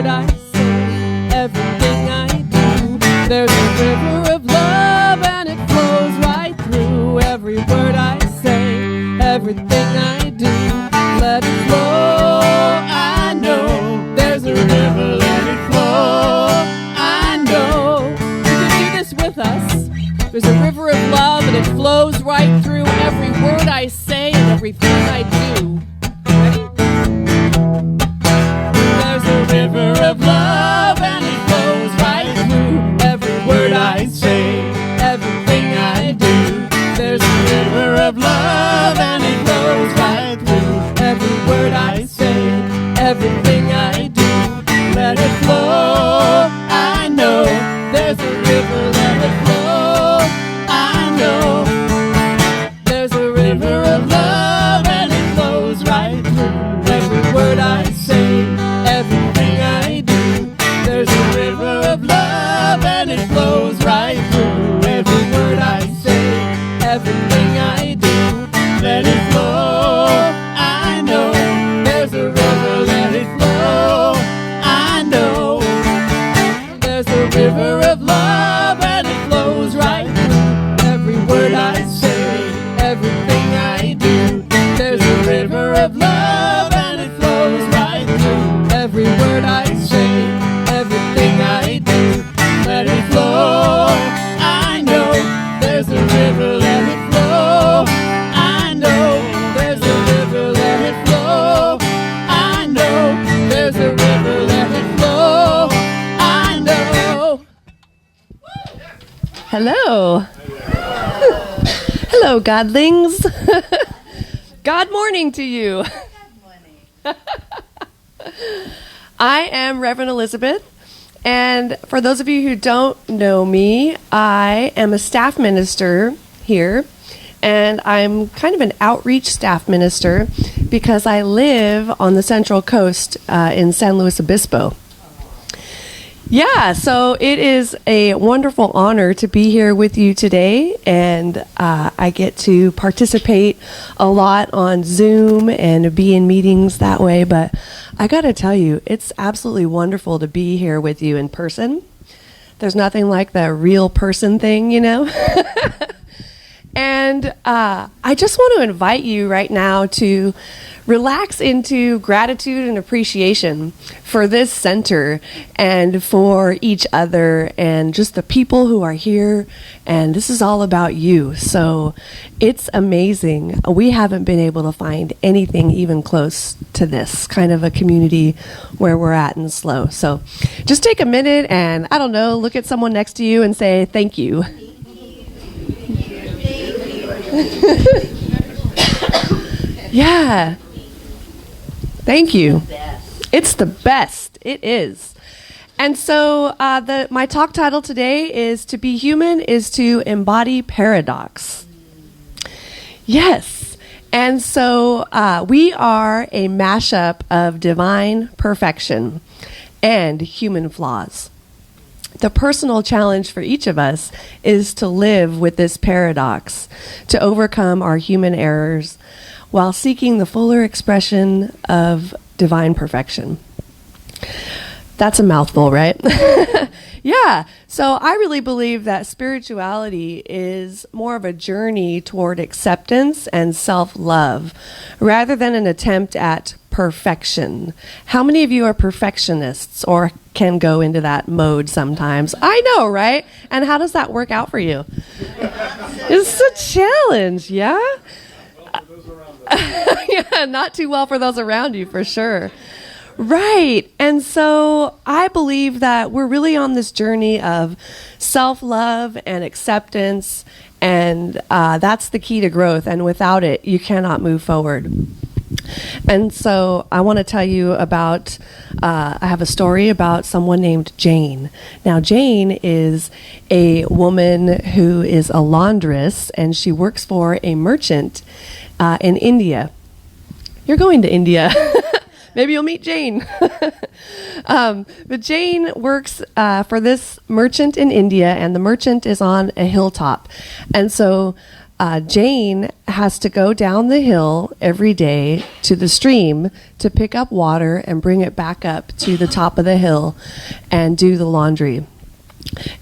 I say, everything I do. There's a river of love and it flows right through every word I say, everything I do. Let it flow, I know. There's a river, let it flow, I know. You can do this with us. There's a river of love and it flows right through every word I say and everything I do. Ready? There's a river of love and it flows right through every word I say, everything I do. There's a river of love and it flows right through every word I say, everything I do. Let it flow, I know. There's a river, let it flow, I know. There's a river of love and it flows right through every word I say, everything I do. There's a river of love and it flows right through every word I say, everything I do. Let it flow, I know. There's a river, let it flow, I know. There's a river of love and it flows right through every word I say, everything I do. There's a river of love and it flows right through every word I say, everything I do. Let it flow, I know. There's a river, let it flow, I know. There's a river, let it flow, I know. There's a river, let it flow, I know. Hello. Hello, godlings. God morning to you. Good morning. I am Reverend Elizabeth, and for those of you who don't know me, I am a staff minister here, and I'm kind of an outreach staff minister because I live on the Central Coast in San Luis Obispo. Yeah, so it is a wonderful honor to be here with you today, and I get to participate a lot on Zoom and be in meetings that way, but I gotta tell you, it's absolutely wonderful to be here with you in person. There's nothing like the real person thing, you know? And I just want to invite you right now to relax into gratitude and appreciation for this center and for each other and just the people who are here. And this is all about you. So it's amazing. We haven't been able to find anything even close to this kind of a community where we're at in SLO. So just take a minute and, I don't know, look at someone next to you and say thank you. Yeah. Thank you. It's the best. It is. And so my talk title today is To Be Human is to Embody Paradox. Yes. And so we are a mashup of divine perfection and human flaws. The personal challenge for each of us is to live with this paradox, to overcome our human errors while seeking the fuller expression of divine perfection. That's a mouthful, right? Yeah. So I really believe that spirituality is more of a journey toward acceptance and self-love rather than an attempt at perfection. How many of you are perfectionists or can go into that mode sometimes? I know, right? And how does that work out for you? It's a challenge, yeah? Yeah, not too well for those around you, for sure. Right. And so I believe that we're really on this journey of self-love and acceptance, and that's the key to growth. And without it, you cannot move forward. And so I want to tell you about, I have a story about someone named Jane. Now, Jane is a woman who is a laundress, and she works for a merchant in India. You're going to India. Maybe you'll meet Jane. But Jane works for this merchant in India, and the merchant is on a hilltop. And so Jane has to go down the hill every day to the stream to pick up water and bring it back up to the top of the hill and do the laundry.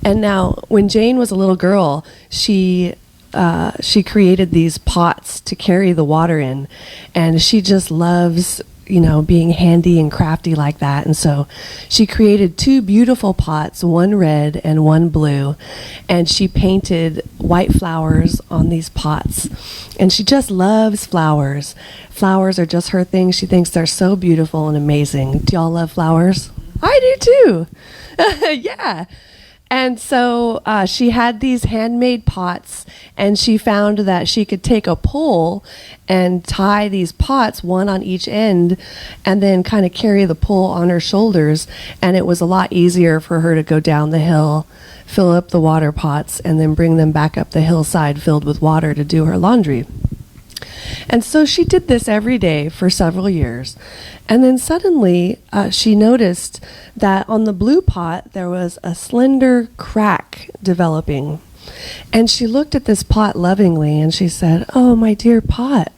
And now, when Jane was a little girl, she created these pots to carry the water in, and she just loves, being handy and crafty like that. And so she created 2 beautiful pots, one red and one blue, and she painted white flowers on these pots. And she just loves flowers. Flowers are just her thing. She thinks they're so beautiful and amazing. Do y'all love flowers? I do too. Yeah. And so she had these handmade pots, and she found that she could take a pole and tie these pots, one on each end, and then kind of carry the pole on her shoulders. And it was a lot easier for her to go down the hill, fill up the water pots, and then bring them back up the hillside filled with water to do her laundry. And so she did this every day for several years. And then suddenly she noticed that on the blue pot there was a slender crack developing. And she looked at this pot lovingly and she said, "Oh, my dear pot,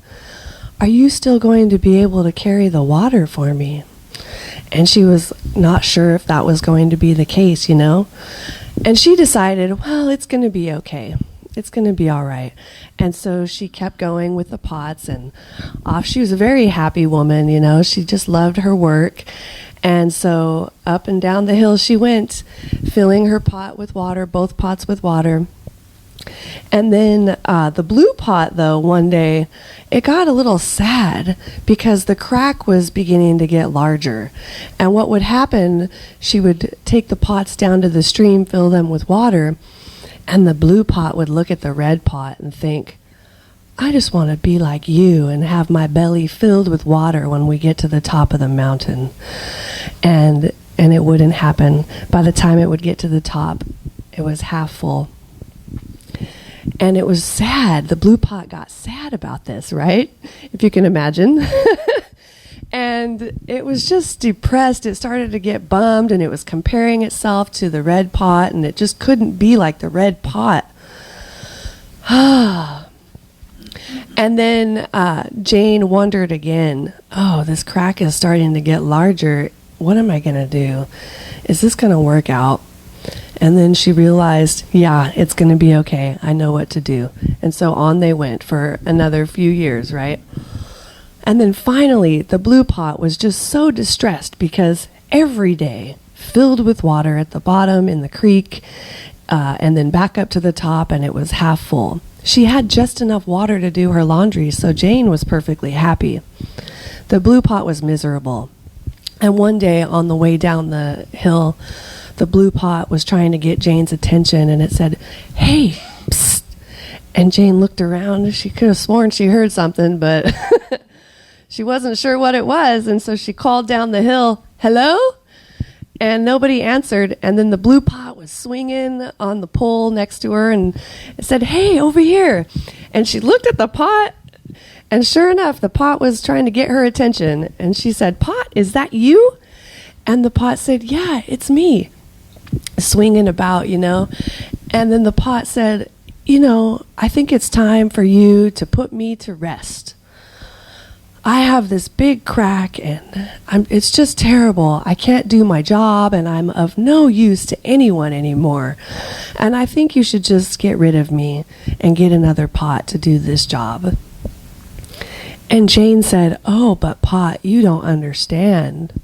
are you still going to be able to carry the water for me?" And she was not sure if that was going to be the case, And she decided, well, it's going to be okay. It's going to be all right. And so she kept going with the pots and off. She was a very happy woman, She just loved her work. And so up and down the hill she went, filling her pot with water, both pots with water. And then the blue pot, though, one day, it got a little sad because the crack was beginning to get larger. And what would happen, she would take the pots down to the stream, fill them with water, and the blue pot would look at the red pot and think, "I just want to be like you and have my belly filled with water when we get to the top of the mountain." And it wouldn't happen. By the time it would get to the top, it was half full. And it was sad. The blue pot got sad about this, right? If you can imagine. And it was just depressed. It started to get bummed, and it was comparing itself to the red pot, and it just couldn't be like the red pot. And then Jane wondered again, "Oh, this crack is starting to get larger. What am I going to do? Is this going to work out?" And then she realized, yeah, it's going to be okay. I know what to do. And so on they went for another few years, right? And then finally, the blue pot was just so distressed because every day, filled with water at the bottom in the creek, and then back up to the top, and it was half full. She had just enough water to do her laundry, so Jane was perfectly happy. The blue pot was miserable. And one day on the way down the hill, the blue pot was trying to get Jane's attention, and it said, "Hey, psst." And Jane looked around. She could have sworn she heard something, but she wasn't sure what it was, and so she called down the hill, "Hello?" And nobody answered, and then the blue pot was swinging on the pole next to her, and it said, "Hey, over here." And she looked at the pot, and sure enough, the pot was trying to get her attention. And she said, "Pot, is that you?" And the pot said, "Yeah, it's me," swinging about, And then the pot said, "I think it's time for you to put me to rest. I have this big crack, and it's just terrible. I can't do my job, and I'm of no use to anyone anymore. And I think you should just get rid of me and get another pot to do this job." And Jane said, "Oh, but Pot, you don't understand.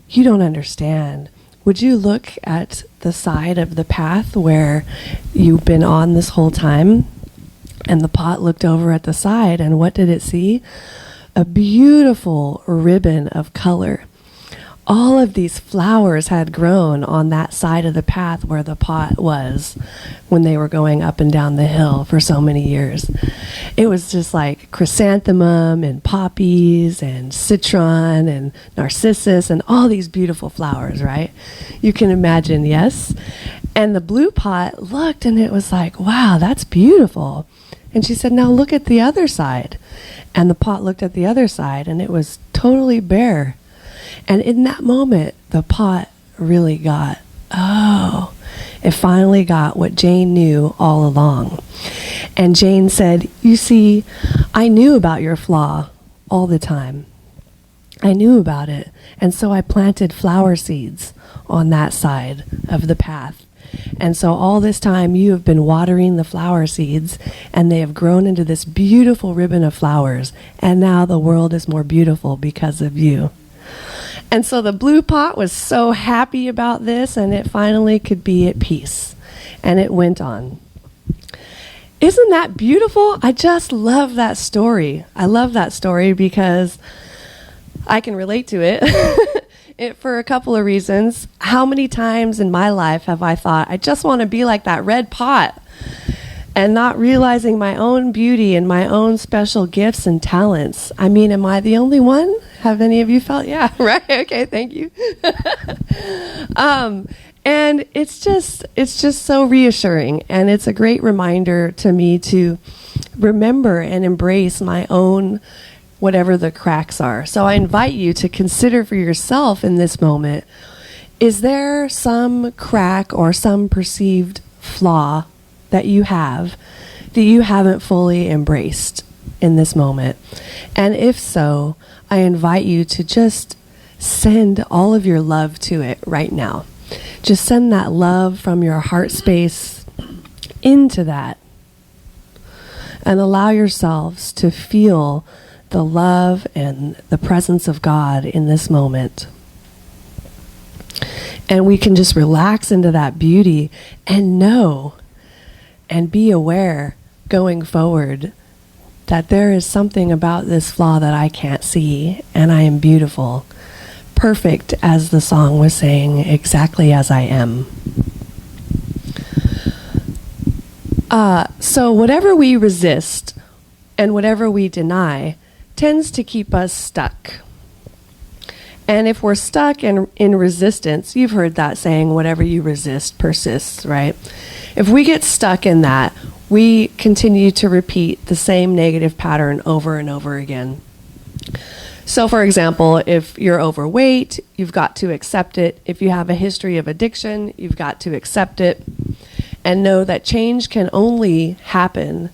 You don't understand. Would you look at the side of the path where you've been on this whole time?" And the pot looked over at the side, and what did it see? A beautiful ribbon of color. All of these flowers had grown on that side of the path where the pot was when they were going up and down the hill for so many years. It was just like chrysanthemum and poppies and citron and narcissus and all these beautiful flowers, right? You can imagine, yes? And the blue pot looked, and it was like, "Wow, that's beautiful." And she said, "Now look at the other side." And the pot looked at the other side, and it was totally bare. And in that moment, the pot really got, it finally got what Jane knew all along. And Jane said, "You see, I knew about your flaw all the time. I knew about it. And so I planted flower seeds on that side of the path. And so all this time you have been watering the flower seeds, and they have grown into this beautiful ribbon of flowers. And now the world is more beautiful because of you." And so the blue pot was so happy about this, and it finally could be at peace. And it went on. Isn't that beautiful? I just love that story. I love that story because I can relate to it, for a couple of reasons. How many times in my life have I thought, I just want to be like that red pot, and not realizing my own beauty and my own special gifts and talents? I mean, am I the only one? Have any of you felt? Yeah, right. Okay, thank you. And it's just so reassuring, and it's a great reminder to me to remember and embrace my own whatever the cracks are. So I invite you to consider for yourself in this moment, is there some crack or some perceived flaw that you have that you haven't fully embraced in this moment? And if so, I invite you to just send all of your love to it right now. Just send that love from your heart space into that, and allow yourselves to feel the love and the presence of God in this moment. And we can just relax into that beauty and know and be aware going forward that there is something about this flaw that I can't see, and I am beautiful, perfect, as the song was saying, exactly as I am. So whatever we resist and whatever we deny tends to keep us stuck. And if we're stuck in resistance, you've heard that saying, whatever you resist persists, right? If we get stuck in that, we continue to repeat the same negative pattern over and over again. So for example, if you're overweight, you've got to accept it. If you have a history of addiction, you've got to accept it and know that change can only happen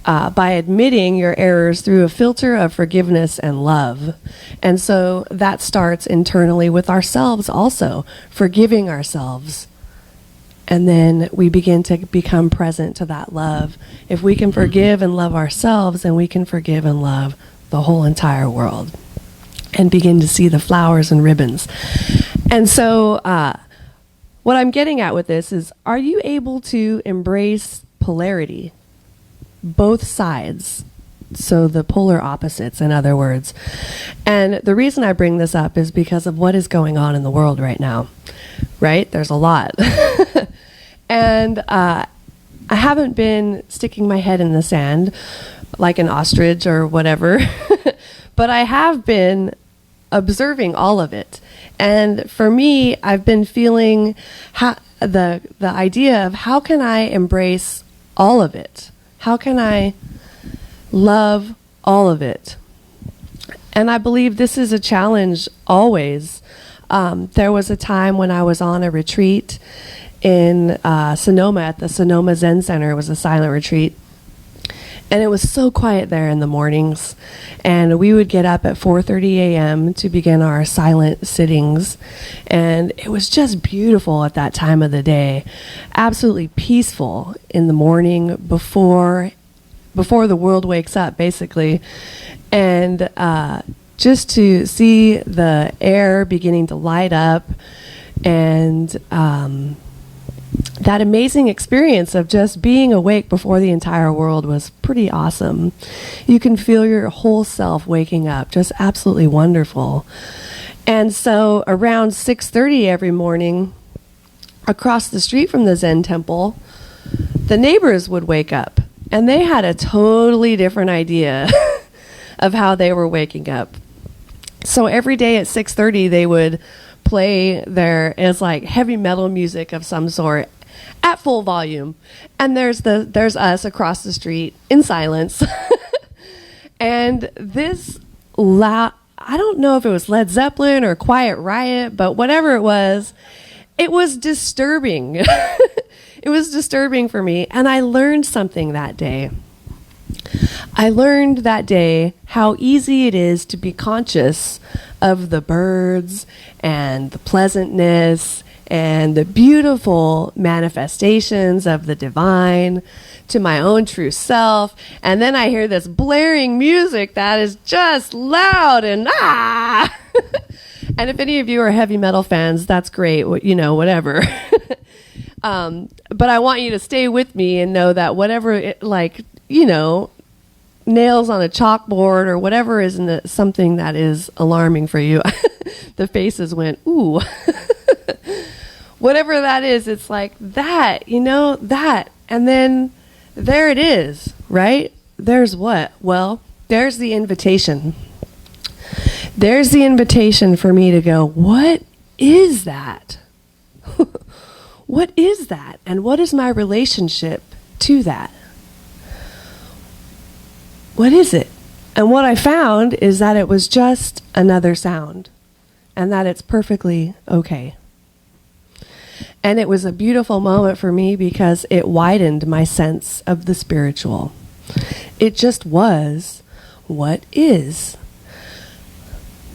by admitting your errors through a filter of forgiveness and love. And so that starts internally with ourselves also, forgiving ourselves. And then we begin to become present to that love. If we can forgive and love ourselves, then we can forgive and love the whole entire world and begin to see the flowers and ribbons. And so what I'm getting at with this is, are you able to embrace polarity? Both sides, so the polar opposites, in other words. And the reason I bring this up is because of what is going on in the world right now, right? There's a lot. And I haven't been sticking my head in the sand like an ostrich or whatever, but I have been observing all of it. And for me, I've been feeling the idea of, how can I embrace all of it? How can I love all of it? And I believe this is a challenge always. There was a time when I was on a retreat in Sonoma at the Sonoma Zen Center. It was a silent retreat. And it was so quiet there in the mornings. And we would get up at 4:30 a.m. to begin our silent sittings. And it was just beautiful at that time of the day. Absolutely peaceful in the morning before the world wakes up, basically. And just to see the air beginning to light up, and that amazing experience of just being awake before the entire world was pretty awesome. You can feel your whole self waking up, just absolutely wonderful. And so around 6:30 every morning, across the street from the Zen temple, the neighbors would wake up, and they had a totally different idea of how they were waking up. So every day at 6:30, they would play it's like heavy metal music of some sort at full volume, and there's us across the street in silence. And this loud, I don't know if it was Led Zeppelin or Quiet Riot, but whatever it was disturbing. It was disturbing for me. And I learned something that day. I learned that day how easy it is to be conscious of the birds and the pleasantness and the beautiful manifestations of the divine to my own true self. And then I hear this blaring music that is just loud and And if any of you are heavy metal fans, that's great, whatever. But I want you to stay with me and know that whatever, nails on a chalkboard or whatever isn't something that is alarming for you. The faces went, ooh. Whatever that is, it's like that, that. And then there it is, right? There's what? Well, there's the invitation. There's the invitation for me to go, what is that? What is that? And what is my relationship to that? What is it? And what I found is that it was just another sound, and that it's perfectly okay. And it was a beautiful moment for me because it widened my sense of the spiritual. It just was what is.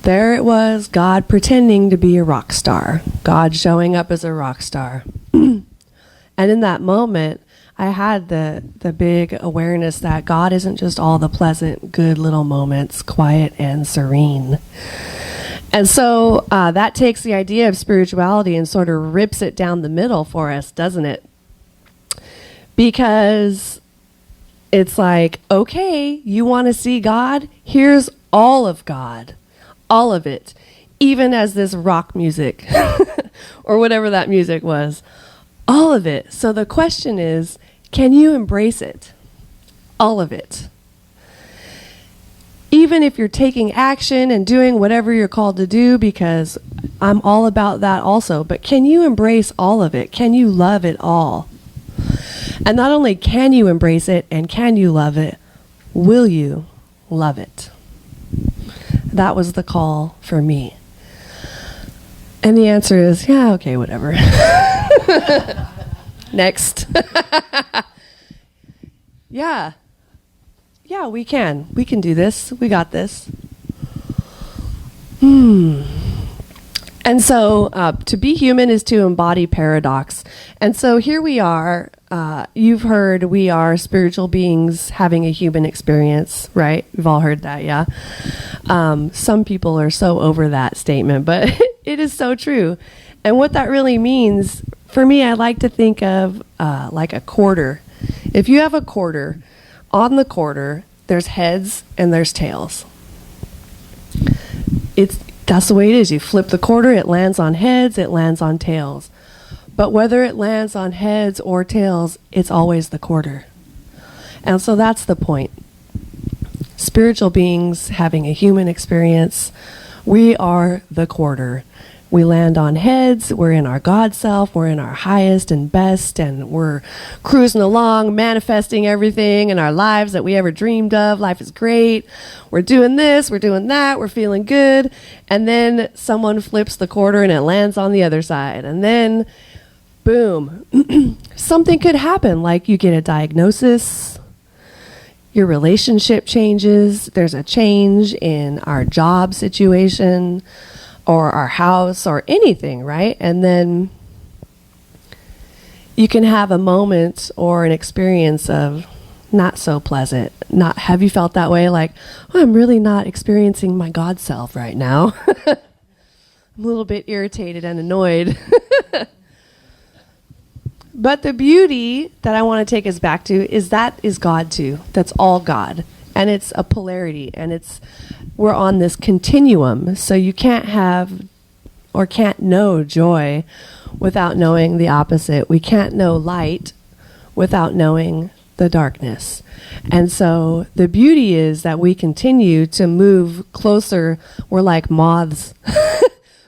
There it was, God pretending to be a rock star, God showing up as a rock star. And in that moment, I had the big awareness that God isn't just all the pleasant, good little moments, quiet and serene. And so that takes the idea of spirituality and sort of rips it down the middle for us, doesn't it? Because it's like, okay, you want to see God? Here's all of God. All of it. Even as this rock music or whatever that music was. All of it. So the question is, can you embrace it? All of it. Even if you're taking action and doing whatever you're called to do, because I'm all about that also, but can you embrace all of it? Can you love it all? And not only can you embrace it and can you love it, will you love it? That was the call for me. And the answer is, yeah, okay, whatever. Next. Yeah. Yeah, we can. We can do this. We got this. And so to be human is to embody paradox. And so here we are. You've heard we are spiritual beings having a human experience, right? We've all heard that, yeah? Some people are so over that statement, but it is so true. And what that really means, for me, I like to think of like a quarter. If you have a quarter, on the quarter, there's heads and there's tails. That's the way it is. You flip the quarter, it lands on heads, it lands on tails. But whether it lands on heads or tails, it's always the quarter. And so that's the point. Spiritual beings having a human experience, we are the quarter. We land on heads, we're in our God self, we're in our highest and best, and we're cruising along, manifesting everything in our lives that we ever dreamed of. Life is great. We're doing this, we're doing that, we're feeling good. And then someone flips the quarter and it lands on the other side. And then, boom, something could happen, like you get a diagnosis, your relationship changes, there's a change in our job situation, or our house, or anything, right? And then you can have a moment or an experience of not so pleasant. Have you felt that way? Like, oh, I'm really not experiencing my God self right now. I'm a little bit irritated and annoyed. But the beauty that I want to take us back to is that is God too. That's all God. And it's a polarity, and we're on this continuum, so you can't have or can't know joy without knowing the opposite. We can't know light without knowing the darkness. And so the beauty is that we continue to move closer. We're like moths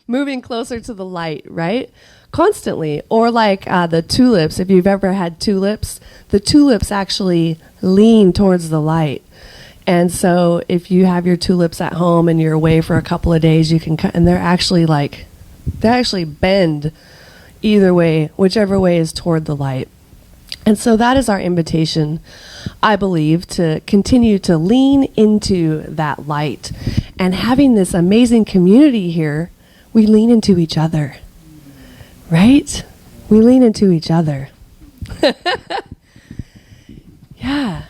moving closer to the light, right? Constantly. Or like the tulips. If you've ever had tulips, the tulips actually lean towards the light. And so if you have your tulips at home and you're away for a couple of days, you can cut, and they actually bend either way, whichever way is toward the light. And so that is our invitation, I believe, to continue to lean into that light. And having this amazing community here, we lean into each other, right? We lean into each other. Yeah.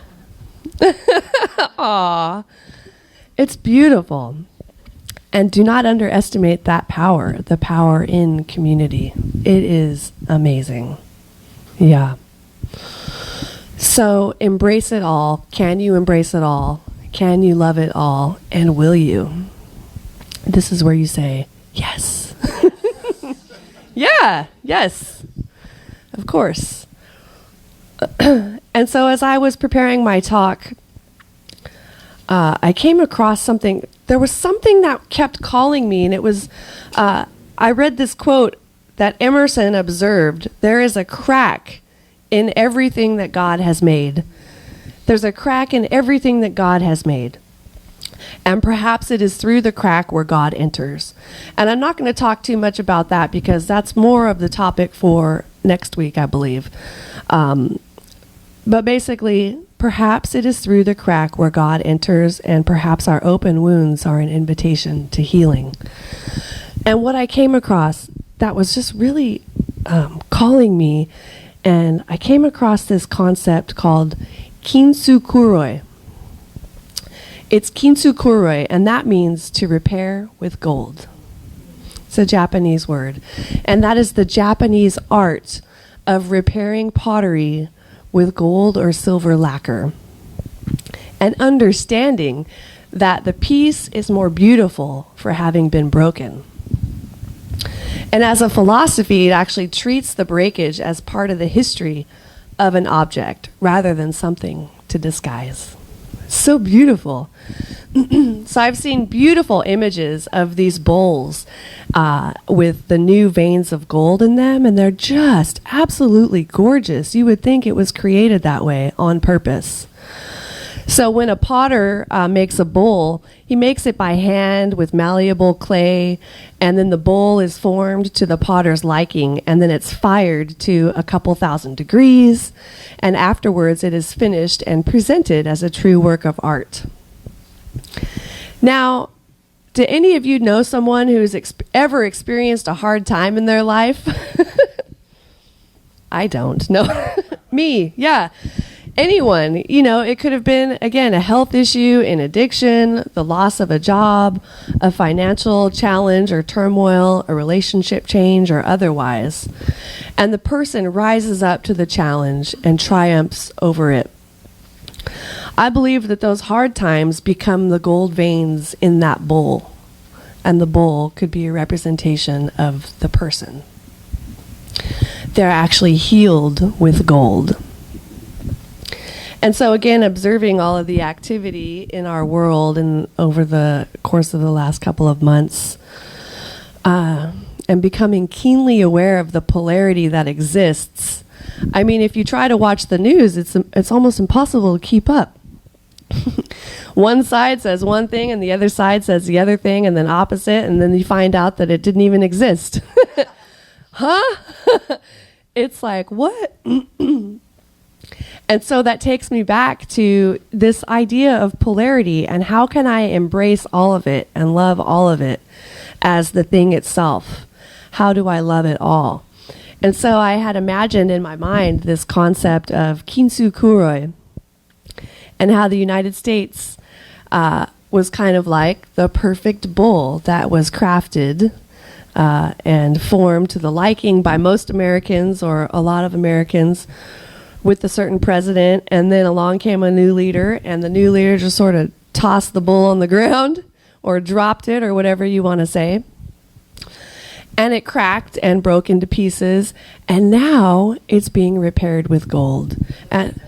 Aw. It's beautiful. And do not underestimate that power, the power in community. It is amazing. Yeah. So embrace it all. Can you embrace it all? Can you love it all? And will you? This is where you say, yes. Yeah, yes. Of course. And so as I was preparing my talk, I came across something. There was something that kept calling me, and it was, I read this quote that Emerson observed: there is a crack in everything that God has made. There's a crack in everything that God has made. And perhaps it is through the crack where God enters. And I'm not going to talk too much about that because that's more of the topic for next week, I believe. But basically, perhaps it is through the crack where God enters, and perhaps our open wounds are an invitation to healing. And what I came across that was just really calling me, and I came across this concept called kintsukuroi. It's kintsukuroi, and that means to repair with gold. It's a Japanese word. And that is the Japanese art of repairing pottery with gold or silver lacquer. And understanding that the piece is more beautiful for having been broken. And as a philosophy, it actually treats the breakage as part of the history of an object rather than something to disguise. So beautiful. So I've seen beautiful images of these bowls with the new veins of gold in them, and they're just absolutely gorgeous. You would think it was created that way on purpose. So when a potter makes a bowl, he makes it by hand with malleable clay, and then the bowl is formed to the potter's liking, and then it's fired to a couple thousand degrees, and afterwards it is finished and presented as a true work of art. Now, do any of you know someone who's ever experienced a hard time in their life? I don't. No. Me, yeah. Anyone, you know, it could have been, again, a health issue, an addiction, the loss of a job, a financial challenge or turmoil, a relationship change, or otherwise. And the person rises up to the challenge and triumphs over it. I believe that those hard times become the gold veins in that bowl, and the bowl could be a representation of the person. They're actually healed with gold. And so again, observing all of the activity in our world and over the course of the last couple of months, and becoming keenly aware of the polarity that exists. I mean, if you try to watch the news, it's almost impossible to keep up. One side says one thing and the other side says the other thing, and then opposite, and then you find out that it didn't even exist. Huh? It's like, what? And so that takes me back to this idea of polarity, and how can I embrace all of it and love all of it as the thing itself? How do I love it all? And so I had imagined in my mind this concept of kintsukuroi, and how the United States was kind of like the perfect bowl that was crafted and formed to the liking by most Americans, or a lot of Americans, with a certain president, and then along came a new leader, and the new leader just sort of tossed the bull on the ground, or dropped it, or whatever you want to say. And it cracked and broke into pieces, and now it's being repaired with gold. And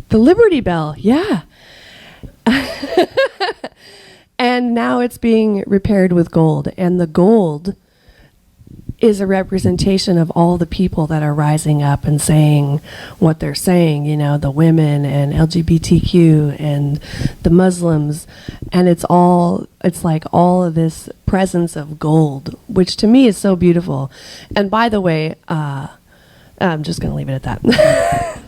the Liberty Bell, yeah. And now it's being repaired with gold, and the gold is a representation of all the people that are rising up and saying what they're saying, you know, the women and LGBTQ and the Muslims. And it's like all of this presence of gold, which to me is so beautiful. And by the way, I'm just going to leave it at that.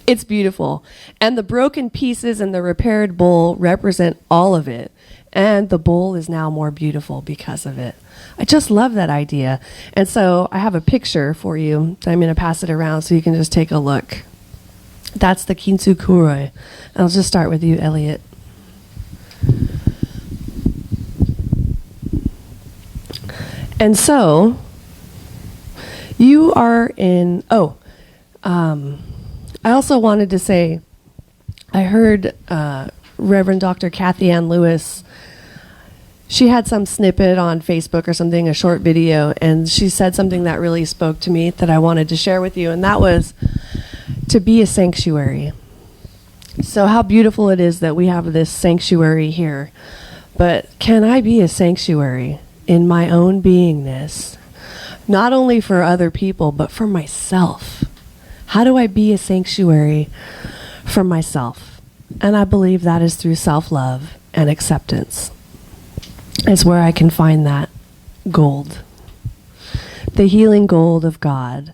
It's beautiful. And the broken pieces and the repaired bowl represent all of it. And the bowl is now more beautiful because of it. I just love that idea. And so I have a picture for you. I'm going to pass it around so you can just take a look. That's the kintsukuroi. I'll just start with you, Elliot. And so you are in, I also wanted to say, I heard Reverend Dr. Kathy Ann Lewis, she had some snippet on Facebook or something, a short video, and she said something that really spoke to me that I wanted to share with you, and that was to be a sanctuary. So how beautiful it is that we have this sanctuary here. But can I be a sanctuary in my own beingness? Not only for other people, but for myself. How do I be a sanctuary for myself? And I believe that is through self-love and acceptance. Is where I can find that gold. The healing gold of God.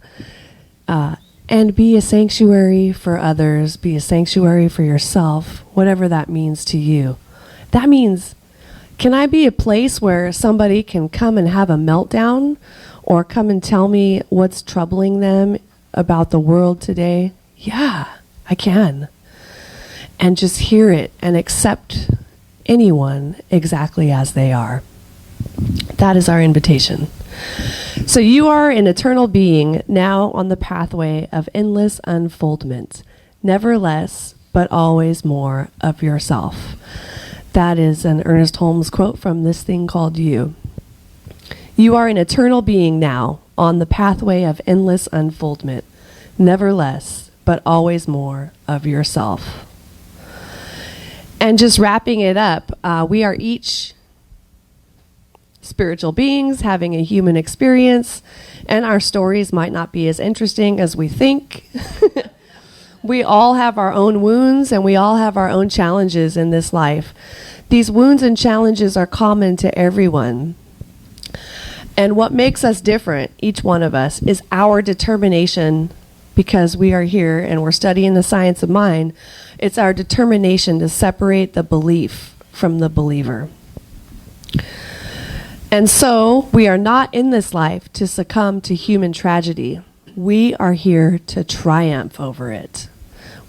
And be a sanctuary for others. Be a sanctuary for yourself. Whatever that means to you. That means, can I be a place where somebody can come and have a meltdown? Or come and tell me what's troubling them about the world today? Yeah, I can. And just hear it and accept anyone exactly as they are. That is our invitation. So you are an eternal being now on the pathway of endless unfoldment. Never less, but always more of yourself. That is an Ernest Holmes quote from This Thing Called You. You are an eternal being now on the pathway of endless unfoldment. Never less, but always more of yourself. And just wrapping it up, we are each spiritual beings having a human experience, and our stories might not be as interesting as we think. We all have our own wounds, and we all have our own challenges in this life. These wounds and challenges are common to everyone. And what makes us different, each one of us, is our determination, because we are here and we're studying the science of mind. It's our determination to separate the belief from the believer. And so we are not in this life to succumb to human tragedy. We are here to triumph over it.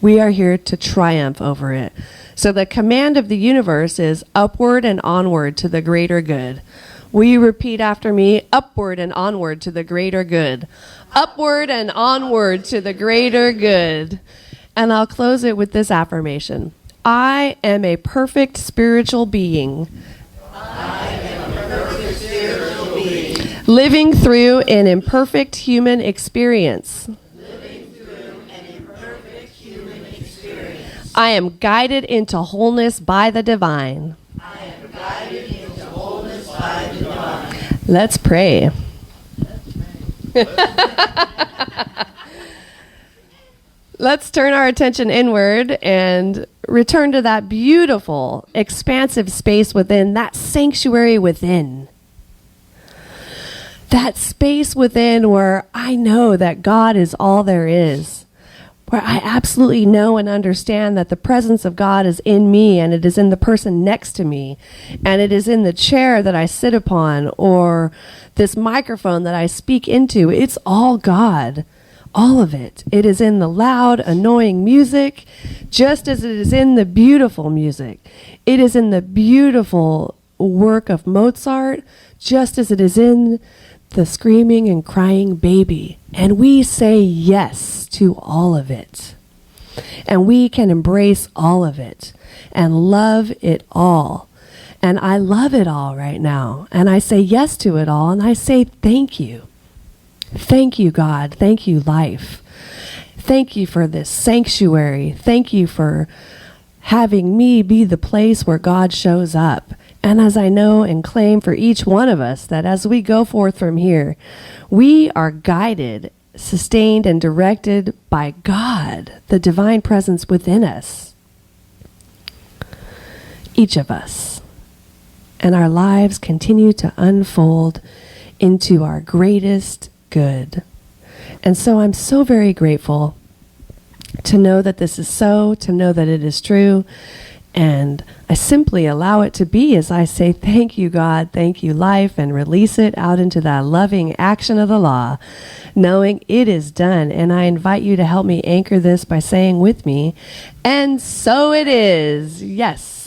We are here to triumph over it. So the command of the universe is upward and onward to the greater good. Will you repeat after me? Upward and onward to the greater good. Upward and onward to the greater good. And I'll close it with this affirmation. I am a perfect spiritual being. I am a perfect spiritual being. Living through an imperfect human experience. Living through an imperfect human experience. I am guided into wholeness by the divine. I am guided into wholeness by the divine. Let's pray. Let's turn our attention inward and return to that beautiful, expansive space within, that sanctuary within. That space within where I know that God is all there is. Where I absolutely know and understand that the presence of God is in me, and it is in the person next to me, and it is in the chair that I sit upon, or this microphone that I speak into. It's all God, all of it. It is in the loud, annoying music, just as it is in the beautiful music. It is in the beautiful work of Mozart, just as it is in the screaming and crying baby. And we say yes to all of it. And we can embrace all of it and love it all. And I love it all right now. And I say yes to it all. And I say thank you. Thank you, God. Thank you, life. Thank you for this sanctuary. Thank you for having me be the place where God shows up. And as I know and claim for each one of us that as we go forth from here, we are guided, sustained, and directed by God, the divine presence within us. Each of us. And our lives continue to unfold into our greatest good. And so I'm so very grateful to know that this is so, to know that it is true. And I simply allow it to be as I say, thank you, God, thank you, life, and release it out into that loving action of the law, knowing it is done. And I invite you to help me anchor this by saying with me, and so it is. Yes.